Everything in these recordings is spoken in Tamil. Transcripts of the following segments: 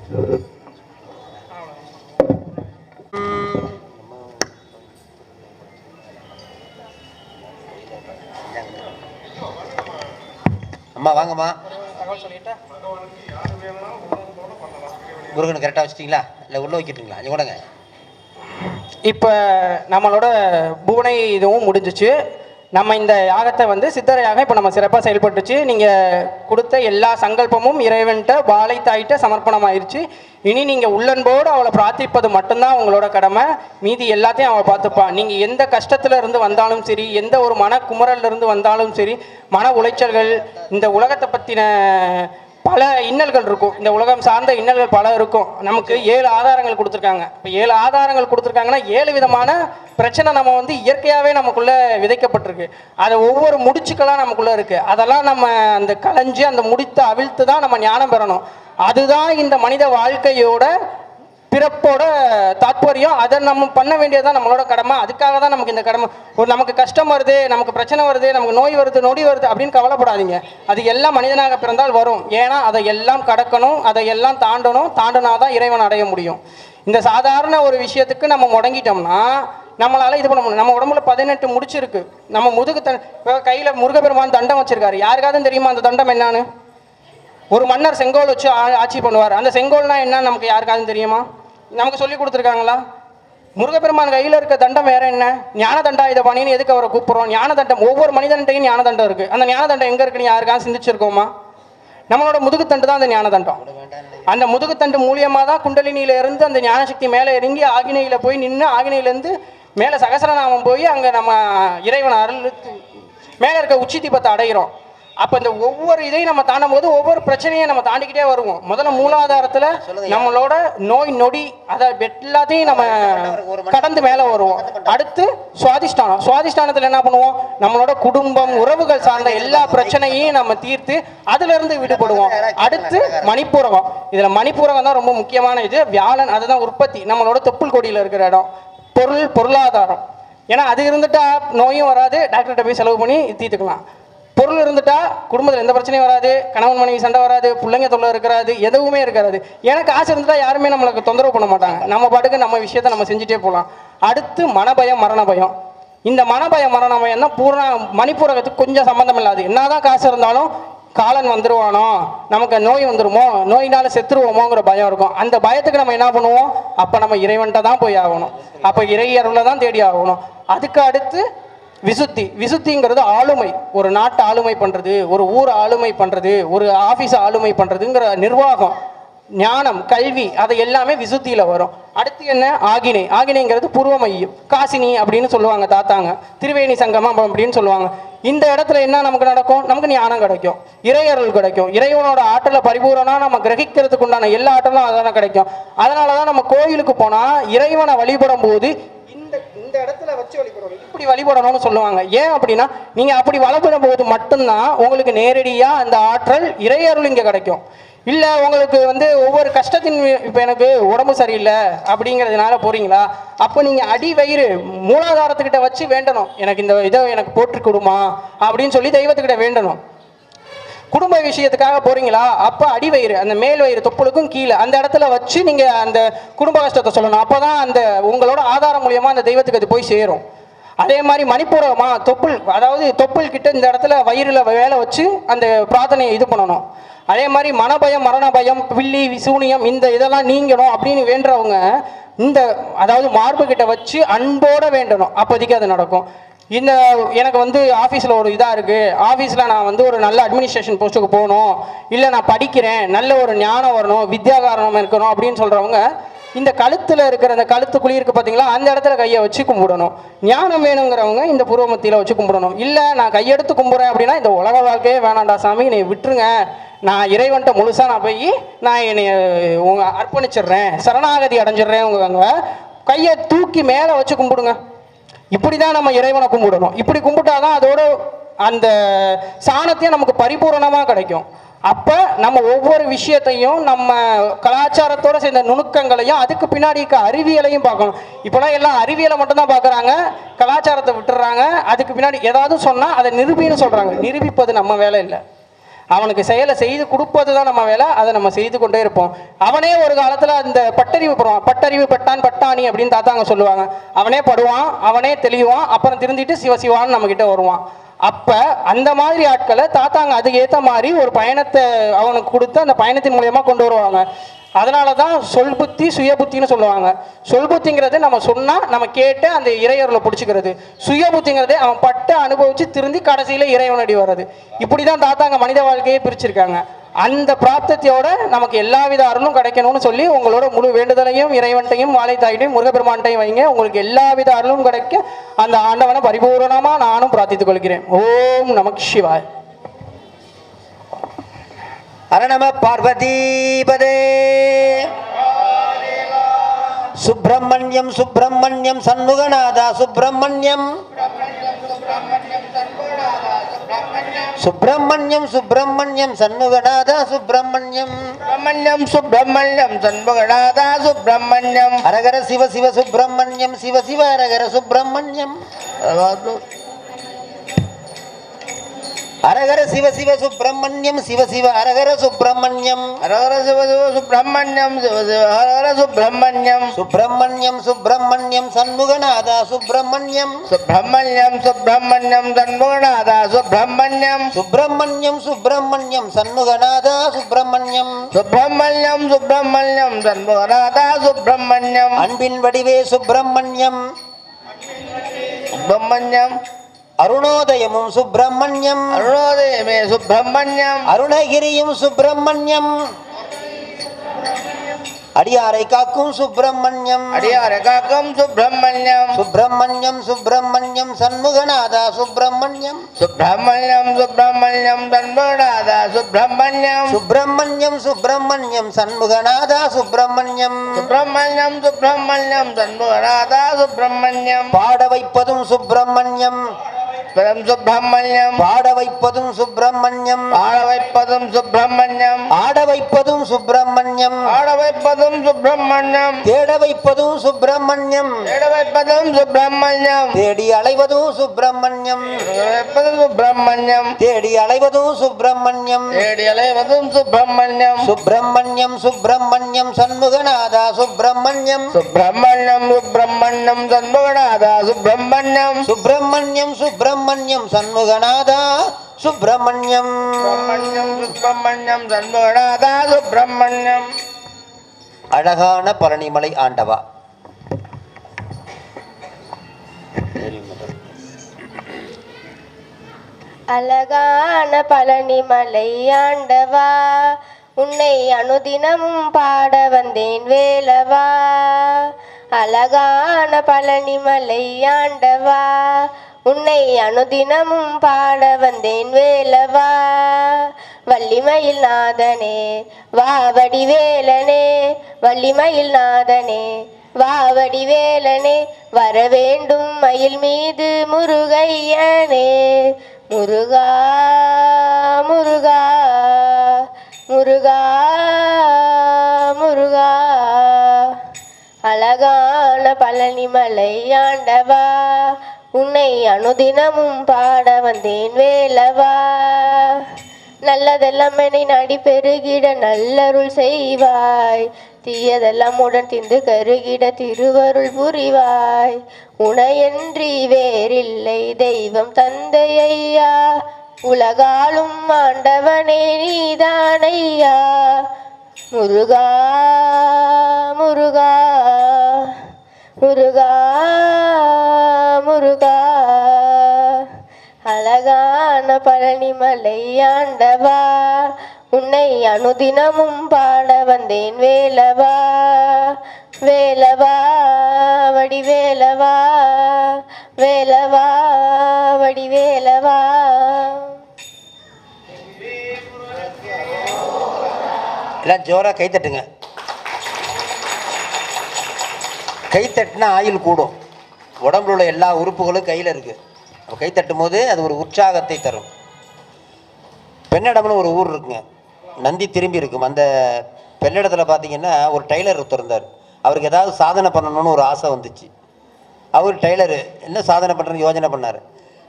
அம்மா வாங்கம்மா. முருகன் கரெக்டாக வச்சிட்டிங்களா இல்லை உள்ளே வைக்கிட்டுங்களா? இங்கே கூடங்க. இப்போ நம்மளோட புவனை இதுவும் முடிஞ்சிச்சு. நம்ம இந்த யாகத்தை வந்து சித்தர யாகம் இப்போ நம்ம சிறப்பாக செயல்பட்டுச்சு. நீங்கள் கொடுத்த எல்லா சங்கல்பமும் இறைவன்கிட்ட வாழைத்தாயிட்ட சமர்ப்பணம் ஆயிடுச்சு. இனி நீங்கள் உள்ளன்போடு அவளை பிரார்த்திப்பது மட்டும்தான் உங்களோட கடமை. மீதி எல்லாத்தையும் அவள் பார்த்துப்பான். நீங்கள் எந்த கஷ்டத்தில் இருந்து வந்தாலும் சரி, எந்த ஒரு மன குமரல்ல இருந்து வந்தாலும் சரி, மன உளைச்சல்கள், இந்த உலகத்தை பற்றின பல இன்னல்கள் இருக்கும். இந்த உலகம் சார்ந்த இன்னல்கள் பல இருக்கும். நமக்கு 7 ஆதாரங்கள் கொடுத்துருக்காங்க. இப்போ 7 ஆதாரங்கள் கொடுத்துருக்காங்கன்னா 7 விதமான பிரச்சனை நம்ம வந்து இயற்கையாகவே நமக்குள்ளே விதைக்கப்பட்டிருக்கு. அதை ஒவ்வொரு முடிச்சுக்கெல்லாம் நமக்குள்ளே இருக்குது. அதெல்லாம் நம்ம அந்த களைஞ்சு அந்த முடித்து அவிழ்த்து தான் நம்ம ஞானம் பெறணும். அதுதான் இந்த மனித வாழ்க்கையோட பிறப்போட தாற்பயம். அதை நம்ம பண்ண வேண்டியதுதான் நம்மளோட கடமை. அதுக்காக தான் நமக்கு இந்த கடமை. ஒரு நமக்கு கஷ்டம் வருது, நமக்கு பிரச்சனை வருது, நமக்கு நோய் வருது, நொடி வருது அப்படின்னு கவலைப்படாதீங்க. அது எல்லாம் மனிதனாக பிறந்தால் வரும். ஏன்னா அதை எல்லாம் கடக்கணும், அதை எல்லாம் தாண்டணும். தாண்டினாதான் இறைவன் அடைய முடியும். இந்த சாதாரண ஒரு விஷயத்துக்கு நம்ம முடங்கிட்டோம்னா நம்மளால இது பண்ண முடியும். நம்ம உடம்புல 18 முடிச்சிருக்கு. நம்ம முதுகு கையில் முருகப்பெருமான் தண்டம் வச்சிருக்காரு. யாருக்காவது தெரியுமா அந்த தண்டம் என்னன்னு? ஒரு மன்னர் செங்கோல் வச்சு ஆட்சி பண்ணுவார். அந்த செங்கோல்னா என்னன்னு நமக்கு யாருக்காவது தெரியுமா? நமக்கு சொல்லி கொடுத்துருக்காங்களா? முருகப்பெருமான் கையில் இருக்க தண்டம் வேற என்ன? ஞான தண்டா. இதை பண்ணின்னு எதுக்கு அவரை கூப்பிட்றோம்? ஞான தண்டம். ஒவ்வொரு மனிதன்ட்டையும் ஞான தண்டம் இருக்குது. அந்த ஞான தண்டம் எங்கே இருக்குன்னு யாருக்காவது சிந்திச்சிருக்கோமா? நம்மளோட முதுகுத்தண்டு தான் அந்த ஞான தண்டம். அந்த முதுகுத்தண்டு மூலியமாக தான் குண்டலினியிலேருந்து அந்த ஞானசக்தி மேலே இறங்கி ஆகினையில் போய் நின்று ஆகினையிலேருந்து மேலே சகசரநாமம் போய் அங்கே நம்ம இறைவன் அருள் மேலே இருக்க உச்சி தீபத்தை அடைகிறோம். அப்போ இந்த ஒவ்வொரு இதையும் நம்ம தாண்டும் போது ஒவ்வொரு பிரச்சனையும் நம்ம தாண்டிக்கிட்டே வருவோம். முதல்ல மூலாதாரத்தில் நம்மளோட நோய் நொடி அதை எல்லாத்தையும் நம்ம கடந்து மேலே வருவோம். அடுத்து சுவாதிஷ்டானம். சுவாதிஷ்டானத்தில் என்ன பண்ணுவோம்? நம்மளோட குடும்பம் உறவுகள் சார்ந்த எல்லா பிரச்சனையும் நம்ம தீர்த்து அதிலிருந்து விடுபடுவோம். அடுத்து மணிப்பூரகம். இதில் மணிப்பூரகம் தான் ரொம்ப முக்கியமான இது. வியாழன் அதுதான் உற்பத்தி. நம்மளோட தொப்புள் கொடியில் இருக்கிற இடம். பொருளாதாரம். ஏன்னா அது இருந்துட்டா நோயும் வராது, டாக்டர்கிட்ட போய் செலவு பண்ணி தீர்த்துக்கலாம். பொருள் இருந்துட்டா குடும்பத்தில் எந்த பிரச்சனையும் வராது, கணவன் மனைவி சண்டை வராது, பிள்ளைங்க தொல்லை இருக்காது, எதுவுமே இருக்காது. ஏன்னா காசு இருந்துட்டா யாருமே நம்மளுக்கு தொந்தரவு பண்ண மாட்டாங்க. நம்ம பாட்டுக்கு நம்ம விஷயத்தை நம்ம செஞ்சுட்டே போகலாம். அடுத்து மனபயம் மரண பயம். இந்த மனபயம் மரண பயம் தான் பூர்ண மணிப்பூரகத்துக்கு கொஞ்சம் சம்மந்தம் இல்லாது. என்னதான் காசு இருந்தாலும் காலன் வந்துருவானோ, நமக்கு நோய் வந்துருமோ, நோயினால செத்துருவோமோங்கிற பயம் இருக்கும். அந்த பயத்துக்கு நம்ம என்ன பண்ணுவோம்? அப்போ நம்ம இறைவன்கிட்ட தான் போய் ஆகணும். அப்போ இறை அருளை தான் தேடி ஆகணும். அதுக்கு அடுத்து விசுத்தி. விசுத்திங்கிறது ஆளுமை. ஒரு நாட்டை ஆளுமை பண்ணுறது, ஒரு ஊர் ஆளுமை பண்ணுறது, ஒரு ஆஃபீஸை ஆளுமை பண்ணுறதுங்கிற நிர்வாகம், ஞானம், கல்வி, அதை எல்லாமே விசுத்தியில் வரும். அடுத்து என்ன? ஆகினை. ஆகினைங்கிறது பூர்வ மையம். காசினி அப்படின்னு சொல்லுவாங்க தாத்தாங்க. திரிவேணி சங்கமம் அப்படின்னு சொல்லுவாங்க. இந்த இடத்துல என்ன நமக்கு நடக்கும்? நமக்கு ஞானம் கிடைக்கும், இறையருள் கிடைக்கும். இறைவனோட ஆற்றலை பரிபூரணமாக நம்ம கிரகிக்கிறதுக்கு உண்டான எல்லா ஆற்றலும் அதெல்லாம் கிடைக்கும். அதனால தான் நம்ம கோயிலுக்கு போனால் இறைவனை வழிபடும் போது இந்த இடத்துல வச்சு வழிபடணும், இப்படி வழிபடணும்னு சொல்லுவாங்க. ஏன் அப்படின்னா, நீங்க அப்படி வழிபடும் போது மட்டும்தான் உங்களுக்கு நேரடியா அந்த ஆற்றல் இறையருள் இங்க கிடைக்கும். இல்ல உங்களுக்கு வந்து ஒவ்வொரு கஷ்டத்தின், இப்ப எனக்கு உடம்பு சரியில்லை அப்படிங்கிறதுனால போறீங்களா, அப்போ நீங்க அடி வயிறு மூலாதாரத்துக்கிட்ட வச்சு வேண்டணும். எனக்கு இந்த இதை எனக்கு போட்டு கொடுமா அப்படின்னு சொல்லி தெய்வத்துக்கிட்ட வேண்டணும். குடும்ப விஷயத்துக்காக போறீங்களா, அப்போ அடி வயிறு, அந்த மேல் வயிறு தொப்புளுக்கும் கீழே அந்த இடத்துல வச்சு நீங்க அந்த குடும்ப கஷ்டத்தை சொல்லணும். அப்போதான் அந்த உங்களோட ஆதாரம் மூலியமா அந்த தெய்வத்துக்கு அது போய் சேரும். அதே மாதிரி மணிப்பூரகமா தொப்புள், அதாவது தொப்புள் கிட்ட இந்த இடத்துல வயிறுல வேலை வச்சு அந்த பிரார்த்தனையை இது பண்ணணும். அதே மாதிரி மனபயம் மரண பயம் பில்லி சூனியம் இந்த இதெல்லாம் நீங்கணும் அப்படின்னு வேண்டுறவங்க இந்த அதாவது மார்பு கிட்ட வச்சு அன்போட வேண்டணும். அப்போதைக்கு அது நடக்கும். இந்த எனக்கு வந்து ஆஃபீஸில் ஒரு இதாக இருக்குது, ஆஃபீஸில் நான் வந்து ஒரு நல்ல அட்மினிஸ்ட்ரேஷன் போஸ்ட்டுக்கு போகணும், இல்லை நான் படிக்கிறேன், நல்ல ஒரு ஞானம் வரணும், வித்யாகாரணம் இருக்கணும் அப்படின்னு சொல்கிறவங்க இந்த கழுத்தில் இருக்கிற அந்த கழுத்துக்குழி இருக்குது பார்த்தீங்களா, அந்த இடத்துல கையை வச்சு கும்பிடணும். ஞானம் வேணுங்கிறவங்க இந்த பூர்வ மத்தியில் வச்சு கும்பிடணும். இல்லை நான் கையெடுத்து கும்பிட்றேன் அப்படின்னா இந்த உலக வாழ்க்கையே வேணாண்டா சாமி, நீ விட்டுருங்க, நான் இறைவன்ட்ட முழுசாக நான் போய் நான் என்னை அர்ப்பணிச்சிடுறேன், சரணாகதி அடைஞ்சிடுறேன், உங்க கையை தூக்கி மேலே வச்சு கும்பிடுங்க. இப்படி தான் நம்ம இறைவனை கும்பிடணும். இப்படி கும்பிட்டாதான் அதோட அந்த சாணத்தையும் நமக்கு பரிபூரணமாக கிடைக்கும். அப்போ நம்ம ஒவ்வொரு விஷயத்தையும் நம்ம கலாச்சாரத்தோடு சேர்ந்த நுணுக்கங்களையும் அதுக்கு பின்னாடி இருக்க அறிவியலையும் பார்க்கணும். இப்போலாம் எல்லாம் அறிவியலை மட்டும்தான் பார்க்குறாங்க, கலாச்சாரத்தை விட்டுறாங்க. அதுக்கு பின்னாடி ஏதாவது சொன்னால் அதை நிரூபின்னு சொல்கிறாங்க. நிரூபிப்பது நம்ம வேலை இல்லை. அவனுக்கு செயலை செய்து கொடுப்பது தான் நம்ம வேலை. அதை நம்ம செய்து கொண்டே இருப்போம். அவனே ஒரு காலத்தில் அந்த பட்டறிவு படுவான். பட்டறிவு பட்டான் பட்டாணி அப்படின்னு தாத்தாங்க சொல்லுவாங்க. அவனே படுவான், அவனே தெளிவான், அப்புறம் திருந்திட்டு சிவசிவான்னு நம்மக்கிட்ட வருவான். அப்போ அந்த மாதிரி ஆட்களை தாத்தாங்க அதுக்கு ஏற்ற மாதிரி ஒரு பயணத்தை அவனுக்கு கொடுத்து அந்த பயணத்தின் மூலயமா கொண்டு வருவாங்க. அதனால தான் சொல் புத்தி சுய புத்தின்னு சொல்லுவாங்க. சொல் புத்திங்கிறது நம்ம சொன்னால் நம்ம கேட்டு அந்த இறையொருளை பிடிச்சிக்கிறது. சுய புத்திங்கிறது அவன் பட்டு அனுபவித்து திருந்தி கடைசியில் இறைவனடி வர்றது. இப்படி தான் தாத்தாங்க மனித வாழ்க்கையை பிரிச்சிருக்காங்க. அந்த பிராப்தத்தையோட நமக்கு எல்லாவித அருளும் கிடைக்கணும்னு சொல்லி உங்களோட முழு வேண்டுதலையும் இறைவன்ட்டையும் வாழைத்தாயிட்டையும் முருகப்பெருமான்ட்டையும் வைங்க. உங்களுக்கு எல்லாவித அருளும் கிடைக்க அந்த ஆண்டவனை பரிபூரணமாக நானும் பிரார்த்தித்துக் கொள்கிறேன். ஓம் நமக் சிவாய். அரணம பார்வதீபதே. சுப்பிரமணியம் சுப்பிரமணியம் சண்முகநாதா சுப்பிரமணியம். சுப்பிரமணியம் சுப்பிரமணியம் சண்முகநாதா சுப்பிரமணியம். சுப்பிரமணியம் சுப்பிரமணியம் சண்முகநாதா சுப்பிரமணியம். அரகர சிவ சிவ சுப்பிரமணியம் சிவ சிவ அரகர சுப்பிரமணியம். அரகர சிவ சிவ சுப்பிரமணியம் சிவ சிவ அரகர சுப்பிரமணியம். அரகர சிவ சிவ சுப்பிரமணியம் சிவ சிவ அரகர சுப்பிரமணியம். சுப்பிரமணியம் சுப்பிரமணியம் சண்முகநாதா சுப்பிரமணியம். சுப்பிரமணியம் சுப்பிரமணியம் சண்முகநாதா சுப்பிரமணியம். சுப்பிரமணியம் சுப்பிரமணியம் சண்முகநாதா சுப்பிரமணியம். சுப்பிரமணியம் சுப்பிரமணியம் சண்முகநாதா சுப்பிரமணியம். அன்பின் வடிவே சுப்பிரமணியம். சுப்பிரமணியம் அருணோதயமும் சுப்பிரமணியம். அருணோதயமே சுப்பிரமணியம். அருணகிரியும் சுப்பிரமணியம். அடியாரை காக்கும் சுப்பிரமணியம். அடியாரை காக்கும் சுப்பிரமணியம். சுப்பிரமணியம் சுப்பிரமணியம் சண்முகநாதா சுப்பிரமணியம். சுப்பிரமணியம் சுப்பிரமணியம் சண்முகநாதா சுப்பிரமணியம். சுப்பிரமணியம் சுப்பிரமணியம் சண்முகநாதா சுப்பிரமணியம். சுப்பிரமணியம் சுப்பிரமணியம் சண்முகநாதா சுப்பிரமணியம். பாட வைப்பதும் சுப்பிரமணியம். சுப்பிரமணியம் பாட வைப்பதும் சுப்பிரமணியம். ஆட வைப்பதும் சுப்பிரமணியம். ஆட வைப்பதும் சுப்பிரமணியம். ஆட வைப்பதும் சுப்பிரமணியம். தேட வைப்பதும் சுப்பிரமணியம். தேட வைப்பதும் சுப்பிரமணியம். தேடி அலைவதும் சுப்பிரமணியம். வைப்பதும் சுப்பிரமணியம். தேடி அலைவதும் சுப்பிரமணியம். தேடி அலைவதும் சுப்பிரமணியம். சுப்பிரமணியம் சுப்பிரமணியம் சண்முகநாதா சுப்பிரமணியம். சுப்பிரமணியம் சுப்பிரமணியம் சண்முகநாதா சுப்பிரமணியம். சுப்பிரமணியம் சுப்பிரமணியம் சண்முகநாதா சுப்பிரமணியம். சுப்பிரமணியம் சுப்பிரமணியம் சண்முகநாதா சுப்பிரமணியம். அழகான பழனிமலை ஆண்டவா. அழகான பழனிமலை ஆண்டவா, உன்னை அனுதினமும் பாட வந்தேன் வேலவா. அழகான பழனிமலை ஆண்டவா, உன்னை அனுதினமும் பாட வந்தேன் வேலவா. வள்ளிமயில் நாதனே வாவடி வேலனே, வள்ளிமயில் நாதனே வாவடி வேலனே, வரவேண்டும் மயில் மீது முருகையனே. முருகா முருகா முருகா முருகா. அழகான பழனிமலை ஆண்டவா, உன்னை அனுதினமும் பாட வந்தேன் வேலவா. நல்லதெல்லாம் என்னை நாடி பெருகிட நல்லருள் செய்வாய், தீயதெல்லாம் உடன் திந்து கருகிட திருவருள் புரிவாய். உனையன்றி வேறில்லை தெய்வம் தந்தையா, உலகாலும் ஆண்டவனே நீதானையா. முருகா முருகா முருகா முருகா. அழகான பழனிமலை ஆண்டவா, உன்னை அனுதினமும் பாட வந்தேன் வேலவா. வேலவா வடிவேலவா, வேலவா வடிவேலவா. எல்லாம் ஜோராக கைத்தட்டுங்க. கைத்தட்டினா ஆயுள் கூடும். உடம்புல உள்ள எல்லா உறுப்புகளும் கையில் இருக்குது. அப்போ கைத்தட்டும் போது அது ஒரு உற்சாகத்தை தரும். பெண்ணடம்னு ஒரு ஊர் இருக்குங்க, நந்தி திரும்பி இருக்கும். அந்த பெண்ணிடத்தில் பார்த்தீங்கன்னா ஒரு டைலர் ஒருத்தர் இருந்தார். அவருக்கு ஏதாவது சாதனை பண்ணணும்னு ஒரு ஆசை வந்துச்சு. அவர் டைலரு என்ன சாதனை பண்ணுறதுன்னு யோசனை பண்ணார்.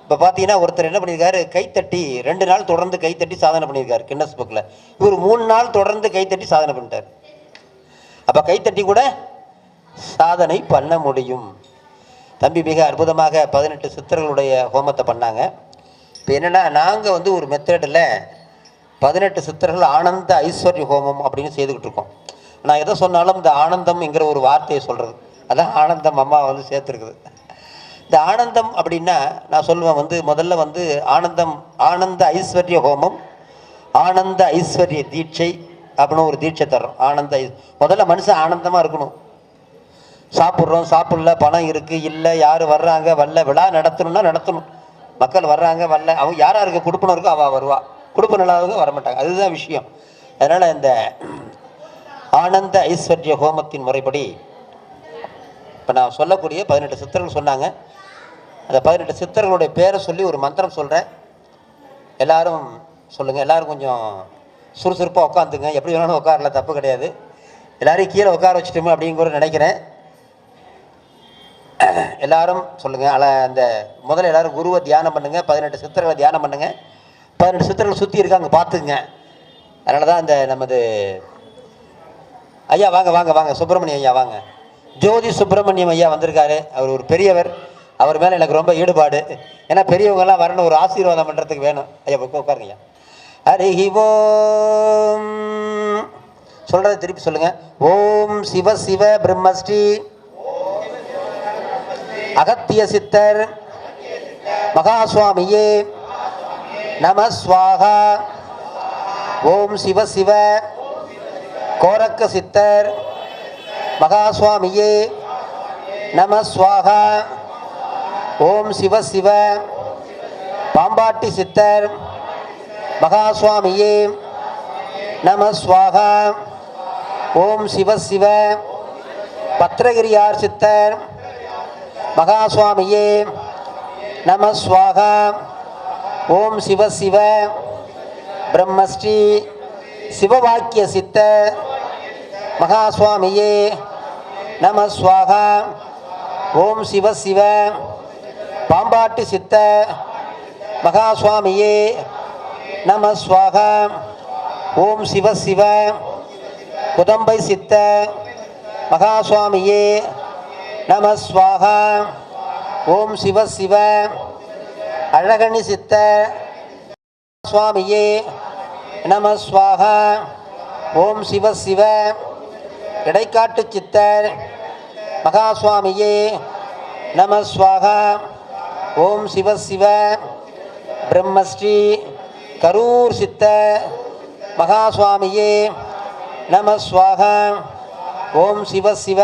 இப்போ பார்த்தீங்கன்னா ஒருத்தர் என்ன பண்ணியிருக்காரு, கைத்தட்டி 2 நாள் தொடர்ந்து கைத்தட்டி சாதனை பண்ணியிருக்காரு கின்னஸ் புக்கில். இவர் 3 நாள் தொடர்ந்து கைத்தட்டி சாதனை பண்ணிட்டார். அப்போ கைத்தட்டி கூட சாதனை பண்ண முடியும். தம்பி மிக அற்புதமாக 18 சித்தர்களுடைய ஹோமத்தை பண்ணாங்க. இப்போ என்னென்னா, நாங்கள் வந்து ஒரு மெத்தடில் 18 சித்தர்கள் ஆனந்த ஐஸ்வர்ய ஹோமம் அப்படின்னு செய்துக்கிட்டு இருக்கோம். நான் எதை சொன்னாலும் இந்த ஆனந்தம்ங்கிற ஒரு வார்த்தையை சொல்கிறது, அதான் ஆனந்தம் அம்மா வந்து சேர்த்துருக்குது. இந்த ஆனந்தம் அப்படின்னா நான் சொல்லுவேன் வந்து முதல்ல வந்து ஆனந்த ஐஸ்வர்ய ஹோமம், ஆனந்த ஐஸ்வர்ய தீட்சை அப்படின்னு ஒரு தீட்சை தர்றோம். முதல்ல மனுஷன் ஆனந்தமாக இருக்கணும். சாப்பிட்றோம், சாப்பிடல, பணம் இருக்குது இல்லை, யார் வர்றாங்க வரல, விழா நடத்தணும்னா நடத்தணும். மக்கள் வர்றாங்க வரல, அவங்க யாருக்கு கொடுப்பணும் இருக்கோ அவள் வருவா, கொடுப்பன இல்லாதவங்க வரமாட்டாங்க. அதுதான் விஷயம். அதனால் இந்த ஆனந்த ஐஸ்வர்ய ஹோமத்தின் முறைப்படி இப்போ நான் சொல்லக்கூடிய 18 சித்தர்கள் சொன்னாங்க. அந்த 18 சித்தர்களுடைய பேரை சொல்லி ஒரு மந்திரம் சொல்கிறேன். எல்லாரும் சொல்லுங்கள். எல்லோரும் கொஞ்சம் சுறுசுறுப்பாக உட்காந்துங்க. எப்படி வேணாலும் உட்காரல, தப்பு கிடையாது. எல்லோரையும் கீழே உட்கார வச்சுட்டோமே அப்படிங்கிற நினைக்கிறேன். எல்லாரும் சொல்லுங்கள். அந்த முதல்ல எல்லோரும் குருவை தியானம் பண்ணுங்கள். 18 சித்தர்களை தியானம் பண்ணுங்கள். 18 சித்தர்கள் சுற்றி இருக்காங்க, பார்த்துக்குங்க. அதனால தான் இந்த நமது ஐயா வாங்க வாங்க வாங்க சுப்பிரமணியம் ஐயா வாங்க. ஜோதி சுப்பிரமணியம் ஐயா வந்திருக்காரு. அவர் ஒரு பெரியவர். அவர் மேலே எனக்கு ரொம்ப ஈடுபாடு. ஏன்னா பெரியவங்கெல்லாம் வரணும், ஒரு ஆசீர்வாதம் பண்ணுறதுக்கு வேணும். ஐயா உட்காருங்க ஐயா. ஹரி ஓம் சொல்கிறத திருப்பி சொல்லுங்கள். ஓம் சிவ சிவ பிரம்மஸ்ரீ அகத்திய சித்தர் மகாசுவாமியே நம ஸ்வாகா. ஓம் சிவ சிவ கோரக்க சித்தர் மகாசுவாமியே நம ஸ்வாகா. ஓம் சிவ சிவ பாம்பாட்டி சித்தர் மகாசுவாமியே நம ஸ்வாகா. ஓம் சிவ சிவ பத்ரகிரியார் சித்தர் மகாசுவாமியே நம ஸ்வாகா. ஓம் சிவ சிவ பிரம்மஸ்ரீ சிவவாக்கிய சித்தர் மகாசுவாமியே நம ஸ்வாகா. ஓம் சிவ சிவ பாம்பாட்டி சித்தர் மகாசுவாமியே நம ஸ்வாகா. ஓம் சிவ சிவ குதம்பை சித்தர் மகாசுவாமியே நம ஸ்வாகா. ஓம் சிவ சிவ அழகணி சித்தர் சுவாமியே நம ஸ்வாகா. ஓம் சிவ சிவ இடைக்காட்டு சித்தர் மகாசுவாமியே நம ஸ்வாகா. ஓம் சிவ சிவ பிரம்மஸ்ரீ கரூர் சித்தர் மகாசுவாமியே நம ஸ்வாகா. ஓம் சிவ சிவ